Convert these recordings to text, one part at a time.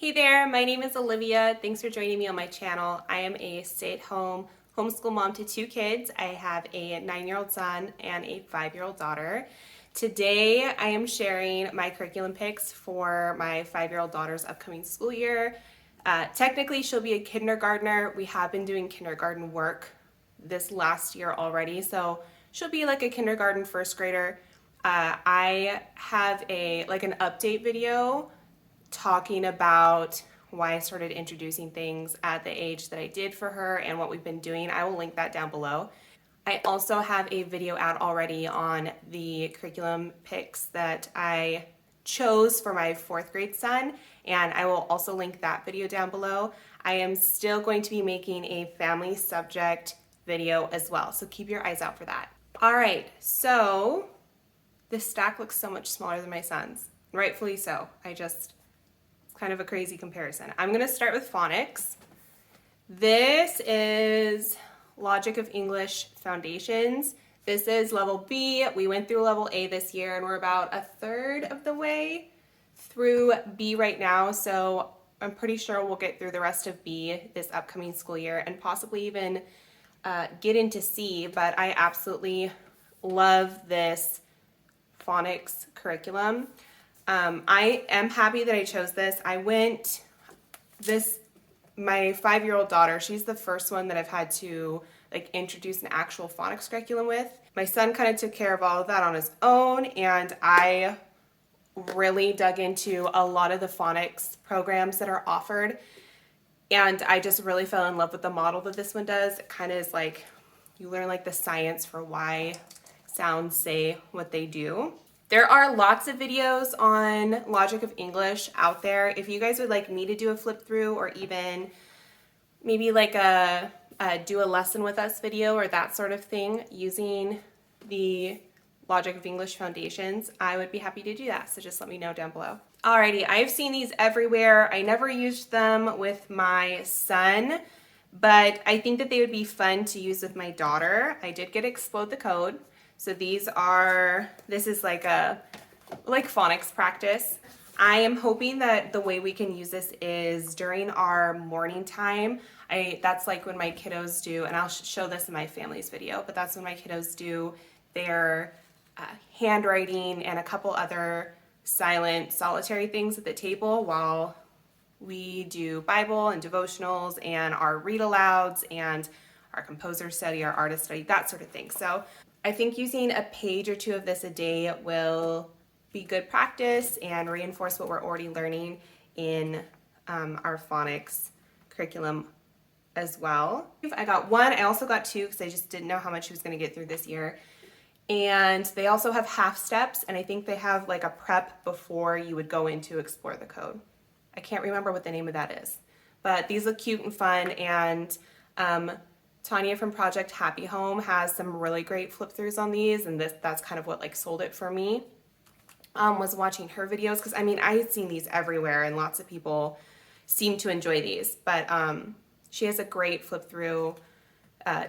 Hey there, my name is Olivia. Thanks for joining me on my channel. I am a stay-at-home homeschool mom to two kids. I have a 9-year-old son and a 5-year-old daughter. Today I am sharing my curriculum picks for my 5-year-old daughter's upcoming school year. Technically she'll be a kindergartner. We have been doing kindergarten work this last year already, so she'll be like a kindergarten first grader. I have an update video talking about why I started introducing things at the age that I did for her and what we've been doing. I will link that down below. I also have a video out already on the curriculum picks that I chose for my 4th grade son, and I will also link that video down below. I am still going to be making a family subject video as well, so keep your eyes out for that. All right, so this stack looks so much smaller than my son's, rightfully so. Kind of a crazy comparison. I'm going to start with phonics. This is Logic of English Foundations. This is level B. We went through level A this year and we're about a third of the way through B right now. So I'm pretty sure we'll get through the rest of B this upcoming school year and possibly even get into C, but I absolutely love this phonics curriculum. I am happy that I chose this. My 5-year-old daughter, she's the first one that I've had to introduce an actual phonics curriculum with. My son kind of took care of all of that on his own, and I really dug into a lot of the phonics programs that are offered, and I just really fell in love with the model that this one does. It kind of is like you learn the science for why sounds say what they do. There are lots of videos on Logic of English out there. If you guys would like me to do a flip through or even maybe do a lesson with us video or that sort of thing using the Logic of English Foundations, I would be happy to do that. So just let me know down below. Alrighty, I've seen these everywhere. I never used them with my son, but I think that they would be fun to use with my daughter. I did get Explode the Code. So this is like phonics practice. I am hoping that the way we can use this is during our morning time. That's like when my kiddos do, and I'll show this in my family's video, but that's when my kiddos do their handwriting and a couple other silent solitary things at the table while we do Bible and devotionals and our read alouds and our composer study, our artist study, that sort of thing. So I think using a page or two of this a day will be good practice and reinforce what we're already learning in our phonics curriculum as well. I got one, I also got two because I just didn't know how much she was going to get through this year. And they also have half steps, and I think they have a prep before you would go in to explore the code. I can't remember what the name of that is, but these look cute and fun, and Tanya from Project Happy Home has some really great flip throughs on these, and that's kind of what sold it for me. Was watching her videos because I had seen these everywhere and lots of people seem to enjoy these, but she has a great flip through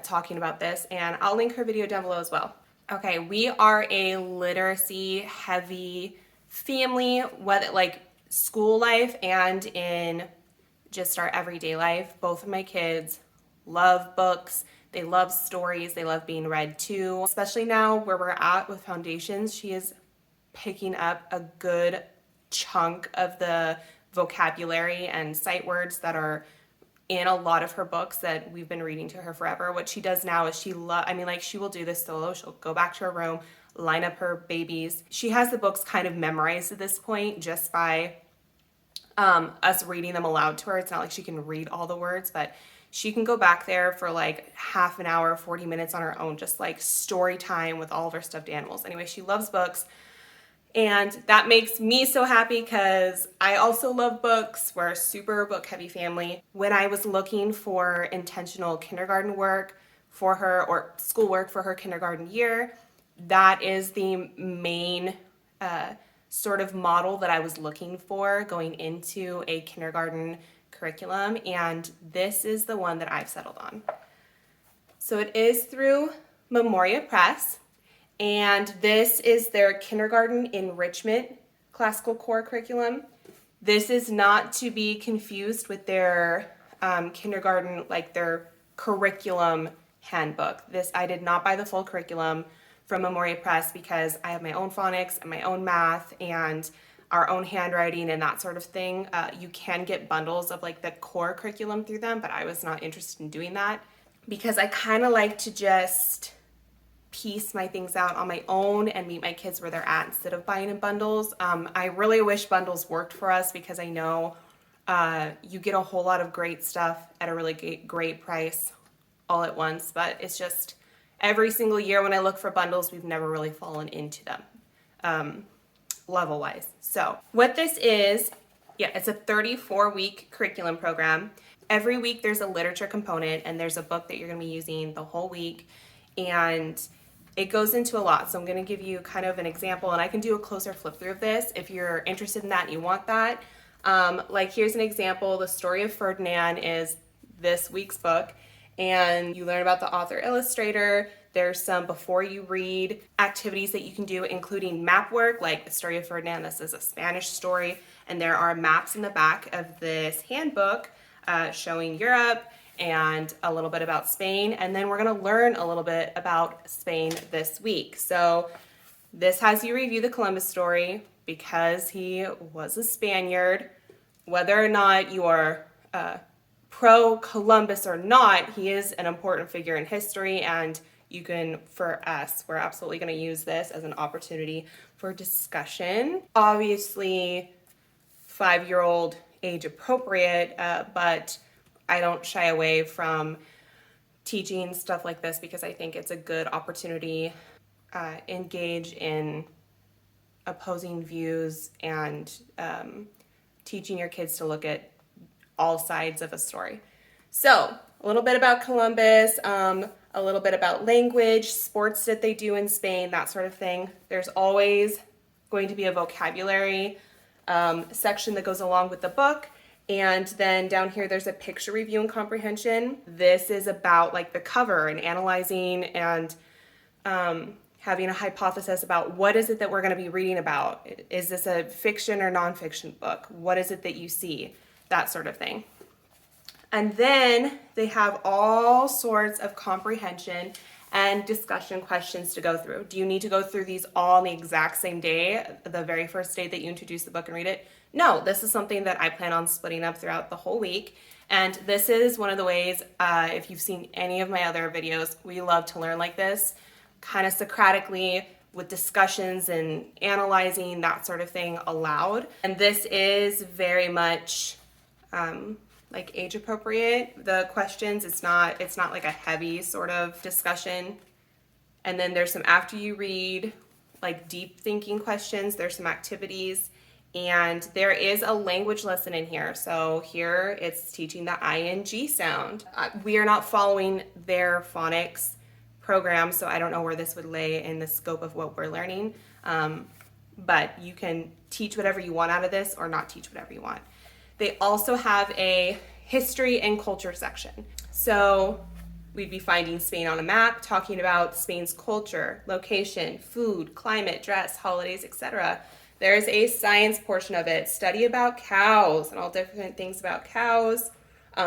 talking about this, and I'll link her video down below as well. Okay, we are a literacy heavy family, whether school life and in just our everyday life. Both of my kids love books, they love stories, they love being read to. Especially now where we're at with foundations, she is picking up a good chunk of the vocabulary and sight words that are in a lot of her books that we've been reading to her forever. What she does now is she will do this solo. She'll go back to her room, line up her babies. She has the books kind of memorized at this point just by us reading them aloud to her. It's not like she can read all the words, but she can go back there for half an hour, 40 minutes on her own, just story time with all of her stuffed animals. Anyway, she loves books, and that makes me so happy because I also love books. We're a super book heavy family. When I was looking for intentional kindergarten work for her or schoolwork for her kindergarten year, that is the main sort of model that I was looking for going into a kindergarten curriculum, and this is the one that I've settled on. So it is through Memoria Press, and this is their kindergarten enrichment classical core curriculum. This is not to be confused with their kindergarten, like their curriculum handbook. This, I did not buy the full curriculum from Memoria Press because I have my own phonics and my own math and our own handwriting and that sort of thing. You can get bundles of like the core curriculum through them, but I was not interested in doing that because I kind of like to just piece my things out on my own and meet my kids where they're at instead of buying in bundles. I really wish bundles worked for us because I know you get a whole lot of great stuff at a really great price all at once, but it's just every single year when I look for bundles, we've never really fallen into them level wise. So what this is, yeah, it's a 34-week curriculum program. Every week there's a literature component and there's a book that you're going to be using the whole week, and it goes into a lot. So I'm going to give you kind of an example, and I can do a closer flip through of this if you're interested in that and you want that. Like here's an example. The Story of Ferdinand is this week's book, and you learn about the author illustrator. There's some before you read activities that you can do, including map work, like the Story of Ferdinand. This is a Spanish story, and there are maps in the back of this handbook showing Europe and a little bit about Spain. And then we're going to learn a little bit about Spain this week. So this has you review the Columbus story because he was a Spaniard. Whether or not you are pro Columbus or not, he is an important figure in history, and you can, for us, we're absolutely going to use this as an opportunity for discussion. Obviously, 5-year-old age appropriate, but I don't shy away from teaching stuff like this because I think it's a good opportunity engage in opposing views and teaching your kids to look at all sides of a story. So a little bit about Columbus, a little bit about language, sports that they do in Spain, that sort of thing. There's always going to be a vocabulary section that goes along with the book. And then down here, there's a picture review and comprehension. This is about like the cover and analyzing and having a hypothesis about what is it that we're going to be reading about. Is this a fiction or nonfiction book? What is it that you see? That sort of thing. And then they have all sorts of comprehension and discussion questions to go through. Do you need to go through these all on the exact same day, the very first day that you introduce the book and read it? No, this is something that I plan on splitting up throughout the whole week. And this is one of the ways, if you've seen any of my other videos, we love to learn like this, kind of Socratically, with discussions and analyzing, that sort of thing allowed. And this is very much like age appropriate. The questions, it's not like a heavy sort of discussion. And then there's some after you read, like deep thinking questions. There's some activities, and there is a language lesson in here. So here it's teaching the ing sound. We are not following their phonics program, so I don't know where this would lay in the scope of what we're learning. But you can teach whatever you want out of this or not teach whatever you want. They also have a history and culture section. So we'd be finding Spain on a map, talking about Spain's culture, location, food, climate, dress, holidays, etc. There's a science portion of it, study about cows and all different things about cows,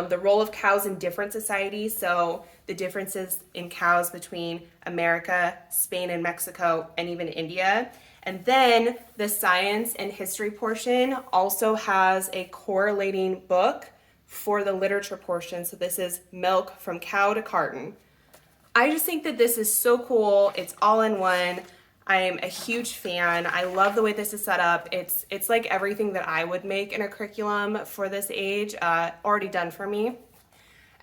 the role of cows in different societies, so the differences in cows between America, Spain, and Mexico, and even India. And then the science and history portion also has a correlating book for the literature portion. So this is Milk from Cow to Carton. I just think that this is so cool. It's all in one. I'm a huge fan. I love the way this is set up. It's like everything that I would make in a curriculum for this age, already done for me.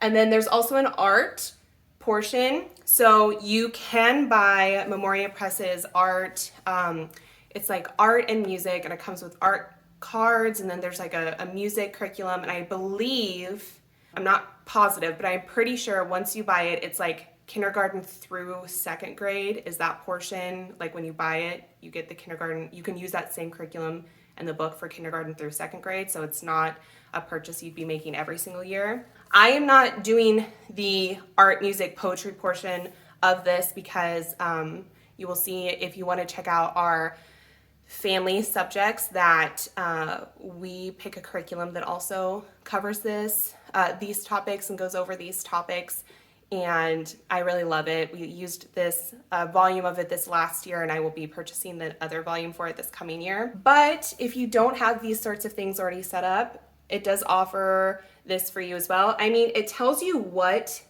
And then there's also an art portion. So you can buy Memoria Press's art. It's like art and music, and it comes with art cards, and then there's like a music curriculum. And I believe, I'm not positive, but I'm pretty sure once you buy it, it's like kindergarten through second grade is that portion. Like when you buy it, you get the kindergarten, you can use that same curriculum and the book for kindergarten through second grade. So it's not a purchase you'd be making every single year. I am not doing the art, music, poetry portion of this because you will see if you want to check out our family subjects that we pick a curriculum that also covers these topics and goes over these topics. And I really love it. We used this volume of it this last year, and I will be purchasing the other volume for it this coming year. But if you don't have these sorts of things already set up, it does offer this for you as well. I mean, it tells you what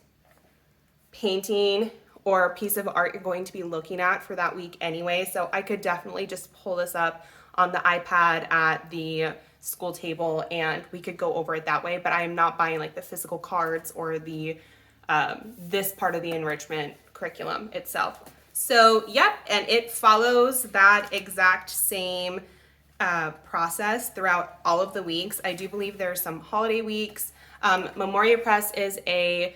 painting or piece of art you're going to be looking at for that week anyway. So I could definitely just pull this up on the iPad at the school table and we could go over it that way. But I am not buying like the physical cards or the this part of the enrichment curriculum itself. So yep, and it follows that exact same process throughout all of the weeks. I do believe there are some holiday weeks. Memoria Press is a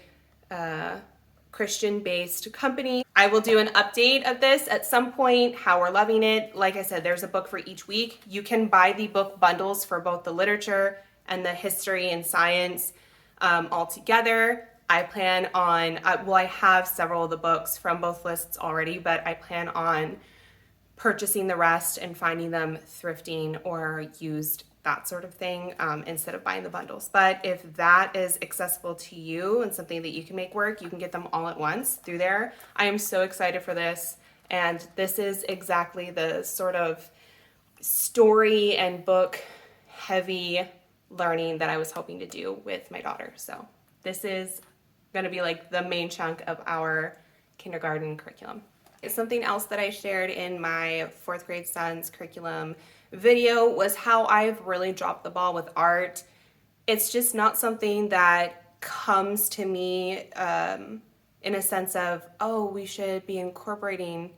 Christian-based company. I will do an update of this at some point, how we're loving it. Like I said, there's a book for each week. You can buy the book bundles for both the literature and the history and science all together. I plan on, I have several of the books from both lists already, but I plan on purchasing the rest and finding them thrifting or used, that sort of thing, instead of buying the bundles. But if that is accessible to you and something that you can make work, you can get them all at once through there. I am so excited for this. And this is exactly the sort of story and book heavy learning that I was hoping to do with my daughter. So this is going to be like the main chunk of our kindergarten curriculum. Something else that I shared in my 4th grade son's curriculum video was how I've really dropped the ball with art. It's just not something that comes to me in a sense of, oh, we should be incorporating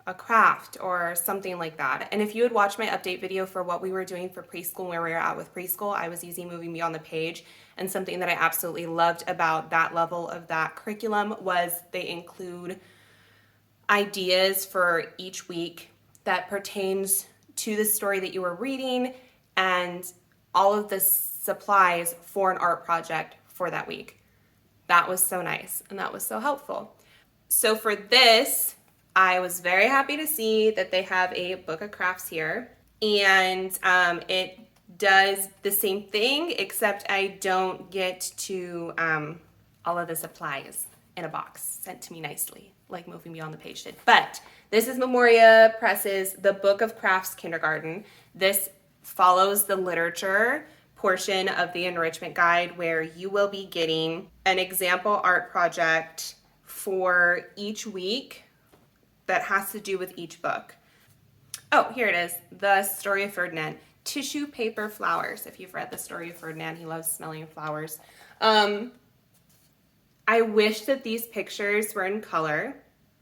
a craft or something like that. And if you had watched my update video for what we were doing for preschool, where we were at with preschool, I was using Moving Beyond the Page. And something that I absolutely loved about that level of that curriculum was they include ideas for each week that pertains to the story that you were reading and all of the supplies for an art project for that week. That was so nice and that was so helpful. So for this, I was very happy to see that they have a book of crafts here, and it does the same thing, except I don't get to all of the supplies in a box sent to me nicely, like Moving Beyond the Page did. But this is Memoria Press's The Book of Crafts Kindergarten. This follows the literature portion of the enrichment guide, where you will be getting an example art project for each week that has to do with each book. Oh, here it is. The Story of Ferdinand. Tissue paper flowers. If you've read The Story of Ferdinand, he loves smelling flowers. I wish that these pictures were in color.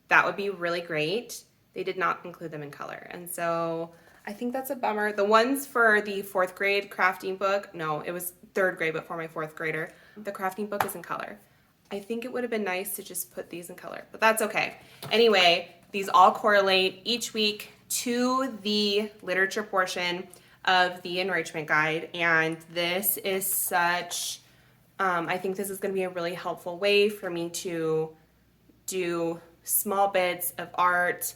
That would be really great. They did not include them in color. And so I think that's a bummer. The ones for the 4th grade crafting book, no, it was 3rd grade, but for my 4th grader, the crafting book is in color. I think it would have been nice to just put these in color, but that's okay. Anyway, these all correlate each week to the literature portion of the enrichment guide, and this is such, I think this is going to be a really helpful way for me to do small bits of art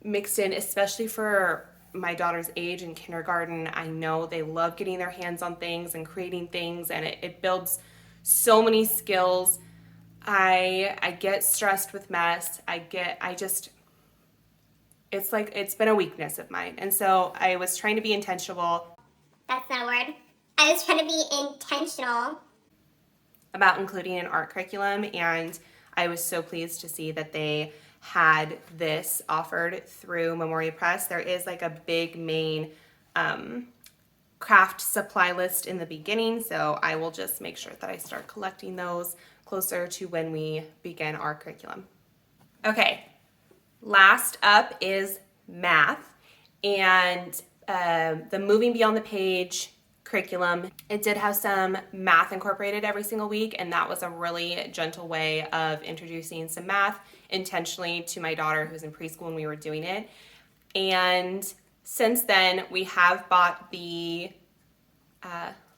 mixed in, especially for my daughter's age in kindergarten. I know they love getting their hands on things and creating things, and it builds so many skills. I get stressed with mess. It's like, it's been a weakness of mine. And so I was trying to be intentional. That's not a word. I was trying to be intentional about including an art curriculum, and I was so pleased to see that they had this offered through Memoria Press. There is like a big main craft supply list in the beginning, so I will just make sure that I start collecting those closer to when we begin our curriculum. Okay, last up is math, and the Moving Beyond the Page curriculum. It did have some math incorporated every single week, and that was a really gentle way of introducing some math intentionally to my daughter who's in preschool when we were doing it. And since then, we have bought the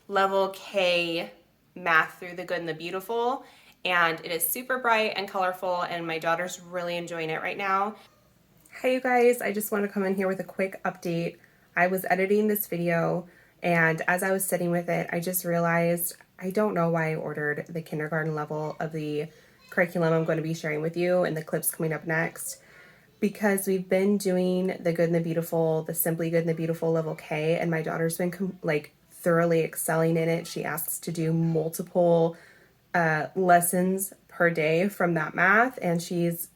level K math through the Good and the Beautiful, and it is super bright and colorful, and my daughter's really enjoying it right now. Hey you guys, I just want to come in here with a quick update. I was editing this video, and as I was sitting with it, I just realized I don't know why I ordered the kindergarten level of the curriculum I'm going to be sharing with you in the clips coming up next, because we've been doing the Good and the Beautiful, the Simply Good and the Beautiful level K, and my daughter's been thoroughly excelling in it. She asks to do multiple lessons per day from that math, and she's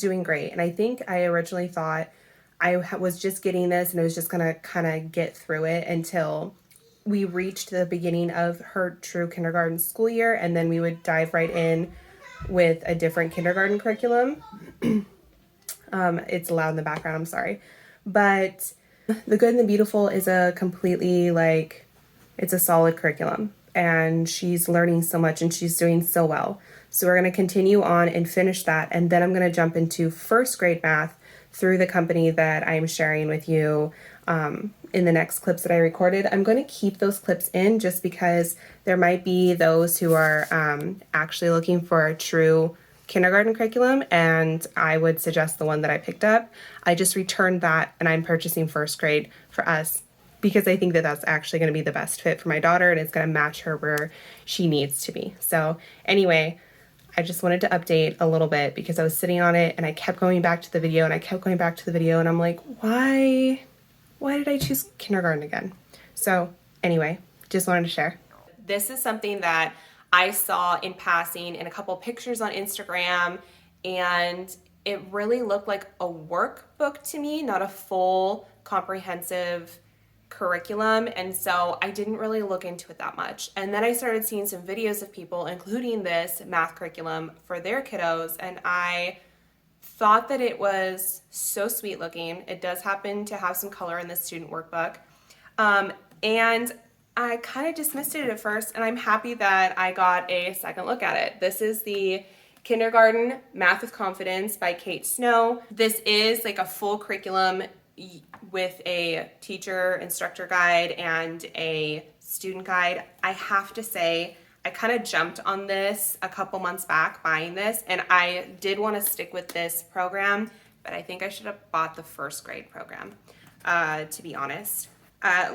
doing great. And I think I originally thought I was just getting this and I was just gonna kind of get through it until we reached the beginning of her true kindergarten school year, and then we would dive right in with a different kindergarten curriculum. It's loud in the background, I'm sorry. But the Good and the Beautiful is a completely it's a solid curriculum, and she's learning so much and she's doing so well. So we're going to continue on and finish that, and then I'm going to jump into first grade math through the company that I'm sharing with you in the next clips that I recorded. I'm going to keep those clips in just because there might be those who are actually looking for a true kindergarten curriculum, and I would suggest the one that I picked up. I just returned that and I'm purchasing first grade for us because I think that that's actually going to be the best fit for my daughter, and it's going to match her where she needs to be. So anyway, I just wanted to update a little bit because I was sitting on it and I kept going back to the video and I kept going back to the video, and I'm like, why did I choose kindergarten again? So anyway, just wanted to share. This is something that I saw in passing in a couple pictures on Instagram, and it really looked like a workbook to me, not a full comprehensive curriculum. And so I didn't really look into it that much. And then I started seeing some videos of people including this math curriculum for their kiddos, and I thought that it was so sweet looking. It does happen to have some color in the student workbook. And I kind of dismissed it at first, and I'm happy that I got a second look at it. This is the Kindergarten Math with Confidence by Kate Snow. This is like a full curriculum with a teacher instructor guide and a student guide. I have to say, I kind of jumped on this a couple months back buying this, and I did want to stick with this program, but I think I should have bought the first grade program, to be honest.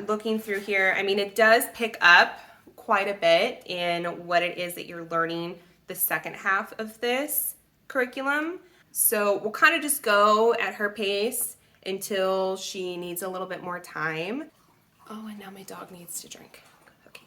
Looking through here, I mean, it does pick up quite a bit in what it is that you're learning the second half of this curriculum. So we'll kind of just go at her pace until she needs a little bit more time. Oh, and now my dog needs to drink. Okay.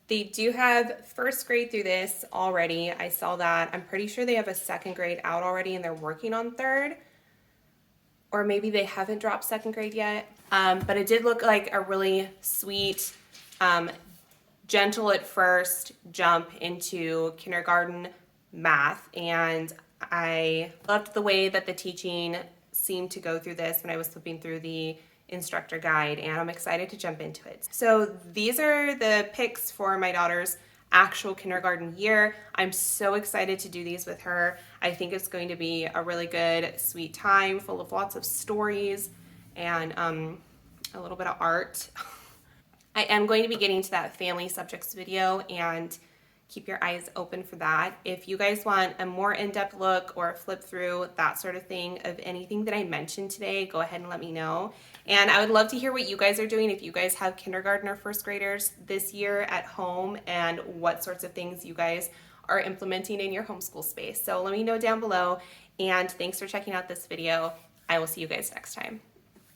They do have first grade through this already. I saw that. I'm pretty sure they have a second grade out already and they're working on third. Or maybe they haven't dropped second grade yet. But it did look like a really sweet, gentle at first jump into kindergarten math. And I loved the way that the teaching seemed to go through this when I was flipping through the instructor guide, and I'm excited to jump into it. So these are the picks for my daughter's actual kindergarten year. I'm so excited to do these with her. I think it's going to be a really good, sweet time full of lots of stories and a little bit of art. I am going to be getting to that family subjects video, and keep your eyes open for that. If you guys want a more in-depth look or a flip through, that sort of thing, of anything that I mentioned today, go ahead and let me know. And I would love to hear what you guys are doing, if you guys have kindergarten or first graders this year at home, and what sorts of things you guys are implementing in your homeschool space. So let me know down below, and thanks for checking out this video. I will see you guys next time.